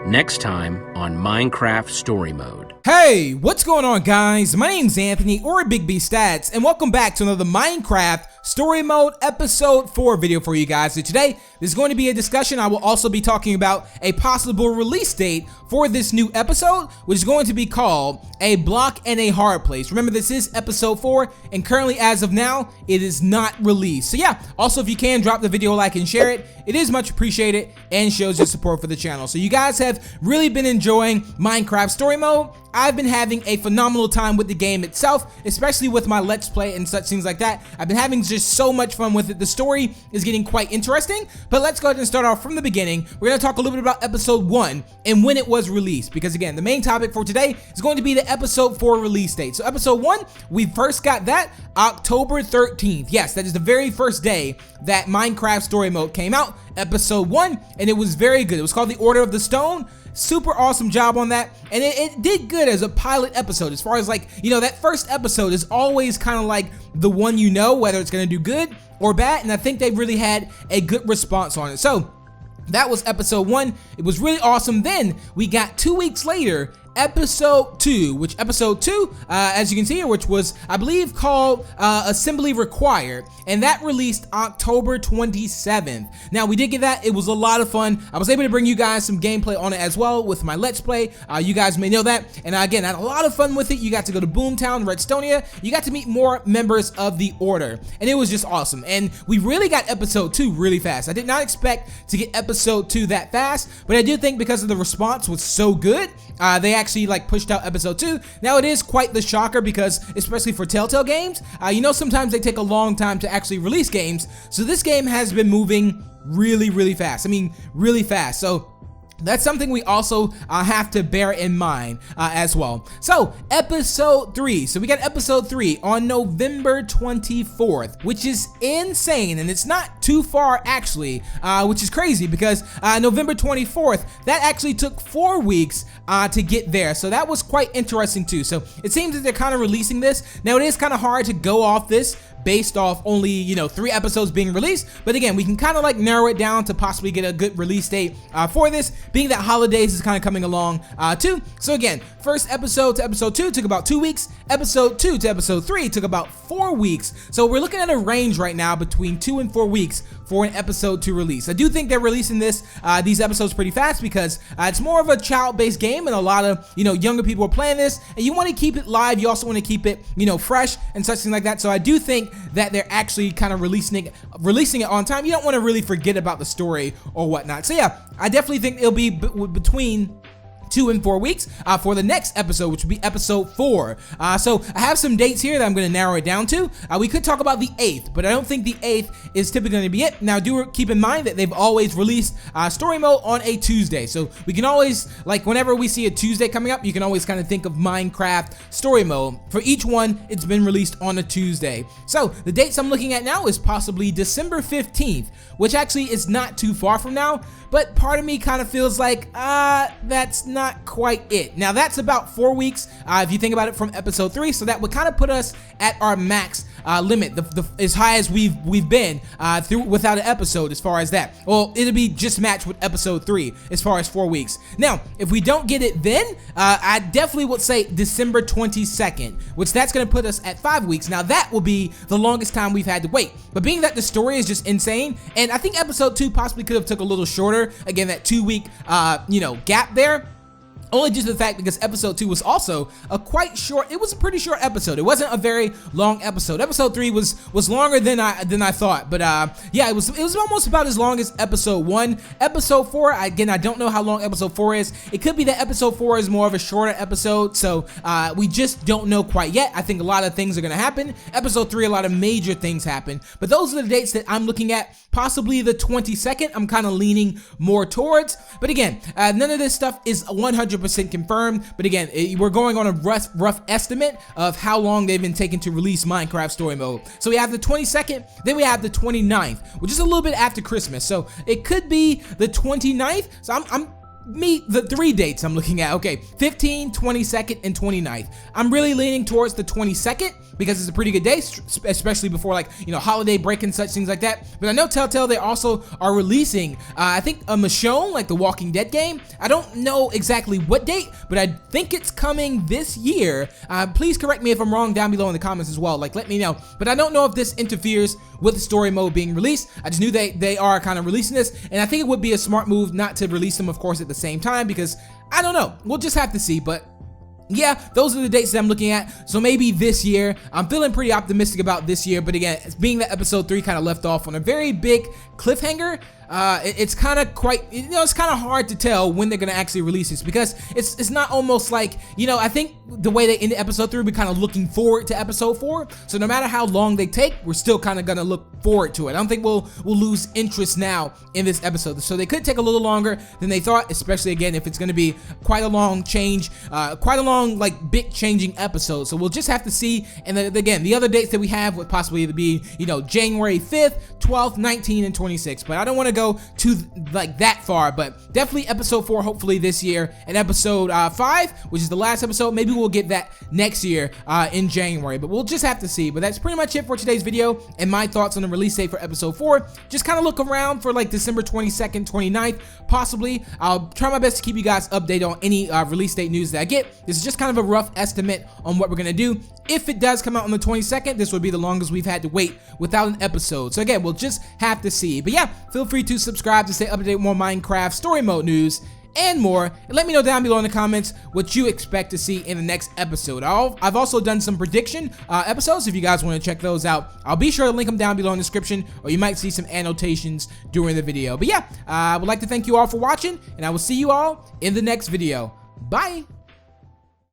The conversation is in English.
Next time on Minecraft Story Mode. Hey, what's going on, guys? My name's Anthony, or Big B Stats, and welcome back to another Minecraft Story Mode Episode 4 video for you guys. So today, there's going to be a discussion. I will also be talking about a possible release date for this new episode, which is going to be called A Block and a Hard Place. Remember, this is Episode 4, and currently, as of now, it is not released. So yeah, also if you can, drop the video a like and share it. It is much appreciated and shows your support for the channel. So you guys have really been enjoying Minecraft Story Mode. I've been having a phenomenal time with the game itself, especially with my Let's Play and such things like that. I've been having just so much fun with it. The story is getting quite interesting, but let's go ahead and start off from the beginning. We're going to talk a little bit about Episode 1 and when it was released, because again, the main topic for today is going to be the Episode 4 release date. So Episode 1, we first got that October 13th. Yes, that is the very first day that Minecraft Story Mode came out, Episode 1, and it was very good. It was called The Order of the Stone. Super awesome job on that, and it did good as a pilot episode. As far as, like, you know, that first episode is always kind of like the one, you know, whether it's going to do good or bad, and I think they really had a good response on it. So that was Episode 1. It was really awesome. Then we got 2 weeks later, Episode 2, which Episode 2, as you can see here, which was, I believe, called Assembly Required, and that released October 27th. Now, we did get that. It was a lot of fun. I was able to bring you guys some gameplay on it as well with my Let's Play. You guys may know that. And again, I had a lot of fun with it. You got to go to Boomtown, Redstonia. You got to meet more members of the Order, and it was just awesome. And we really got Episode 2 really fast. I did not expect to get Episode 2 that fast, but I do think because of the response was so good, they actually like pushed out Episode 2. Now it is quite the shocker because, especially for Telltale games, you know, sometimes they take a long time to actually release games. So this game has been moving really fast. I mean, really fast. So that's something we also have to bear in mind as well. So, Episode 3. So, we got Episode 3 on November 24th, which is insane, and it's not too far, actually, which is crazy because November 24th, that actually took 4 weeks to get there. So, that was quite interesting, too. So, it seems that they're kind of releasing this. Now, it is kind of hard to go off this based off only, you know, 3 episodes being released, but again, we can kind of like narrow it down to possibly get a good release date for this, being that holidays is kind of coming along too. So again, first episode to Episode 2 took about 2 weeks, Episode 2 to Episode 3 took about 4 weeks, so we're looking at a range right now between 2 and 4 weeks for an Episode 2 release. I do think they're releasing these episodes pretty fast because it's more of a child-based game, and a lot of, you know, younger people are playing this, and you want to keep it live, you also want to keep it, you know, fresh and such things like that. So I do think that they're actually kind of releasing it on time. You don't want to really forget about the story or whatnot. So yeah, I definitely think it'll be between 2 and 4 weeks for the next episode, which will be Episode 4. So I have some dates here that I'm going to narrow it down to. We could talk about the 8th, but I don't think the 8th is typically going to be it. Now, do keep in mind that they've always released Story Mode on a Tuesday. So we can always, like, whenever we see a Tuesday coming up, you can always kind of think of Minecraft Story Mode. For each one, it's been released on a Tuesday. So the dates I'm looking at now is possibly December 15th, which actually is not too far from now, but part of me kind of feels like, that's not quite it. Now, that's about 4 weeks, if you think about it, from Episode 3, so that would kind of put us at our max limit, as high as we've been through without an episode as far as that. Well, it'll be just matched with Episode 3 as far as 4 weeks. Now, if we don't get it then, I definitely would say December 22nd, which that's going to put us at 5 weeks. Now, that will be the longest time we've had to wait. But being that the story is just insane, and I think Episode 2 possibly could have took a little shorter, again, that 2 week, you know, gap there. Only due to the fact because Episode 2 was also a quite short, it was a pretty short episode. It wasn't a very long episode. Episode 3 was longer than I thought, but yeah, it was almost about as long as Episode 1. Episode 4, again, I don't know how long Episode 4 is. It could be that Episode 4 is more of a shorter episode, so we just don't know quite yet. I think a lot of things are going to happen. Episode 3, a lot of major things happen, but those are the dates that I'm looking at. Possibly the 22nd, I'm kind of leaning more towards, but again, none of this stuff is 100% confirmed, but again, we're going on a rough estimate of how long they've been taking to release Minecraft Story Mode. So we have the 22nd, then we have the 29th, which is a little bit after Christmas, so it could be the 29th, so I'm meet the 3 dates I'm looking at. Okay, 15th, 22nd, and 29th. I'm really leaning towards the 22nd because it's a pretty good day, especially before, like, you know, holiday break and such things like that. But I know Telltale, they also are releasing, I think, a Michonne, like the Walking Dead game. I don't know exactly what date, but I think it's coming this year. Please correct me if I'm wrong down below in the comments as well. Like, let me know. But I don't know if this interferes with the story mode being released. I just knew they are kind of releasing this, and I think it would be a smart move not to release them, of course, at the same time, because I don't know. We'll just have to see. But yeah, those are the dates that I'm looking at. So maybe this year. I'm feeling pretty optimistic about this year, but again, being that episode 3 kind of left off on a very big cliffhanger, it's kind of quite, you know, it's kind of hard to tell when they're gonna actually release this, because it's not almost like, you know, I think the way they ended episode 3, we're kind of looking forward to episode 4. So no matter how long they take, we're still kind of gonna look forward to it. I don't think we'll lose interest now in this episode. So they could take a little longer than they thought, especially again if it's gonna be quite a long change, quite a long, like, big changing episode. So we'll just have to see. And then again, the other dates that we have would possibly be, you know, January 5th, 12th, 19th, and 26th. But I don't want to go to like that far, but definitely episode 4 hopefully this year, and episode 5, which is the last episode, maybe we'll get that next year in January, but we'll just have to see. But that's pretty much it for today's video and my thoughts on the release date for episode 4. Just kind of look around for like December 22nd, 29th, possibly. I'll try my best to keep you guys updated on any release date news that I get. This is just kind of a rough estimate on what we're gonna do. If it does come out on the 22nd, this would be the longest we've had to wait without an episode. So again, we'll just have to see. But yeah, feel free to subscribe to stay updated with more Minecraft story mode news and more. And let me know down below in the comments what you expect to see in the next episode. I've also done some prediction episodes. If you guys want to check those out, I'll be sure to link them down below in the description, or you might see some annotations during the video. But yeah, I would like to thank you all for watching, and I will see you all in the next video. Bye!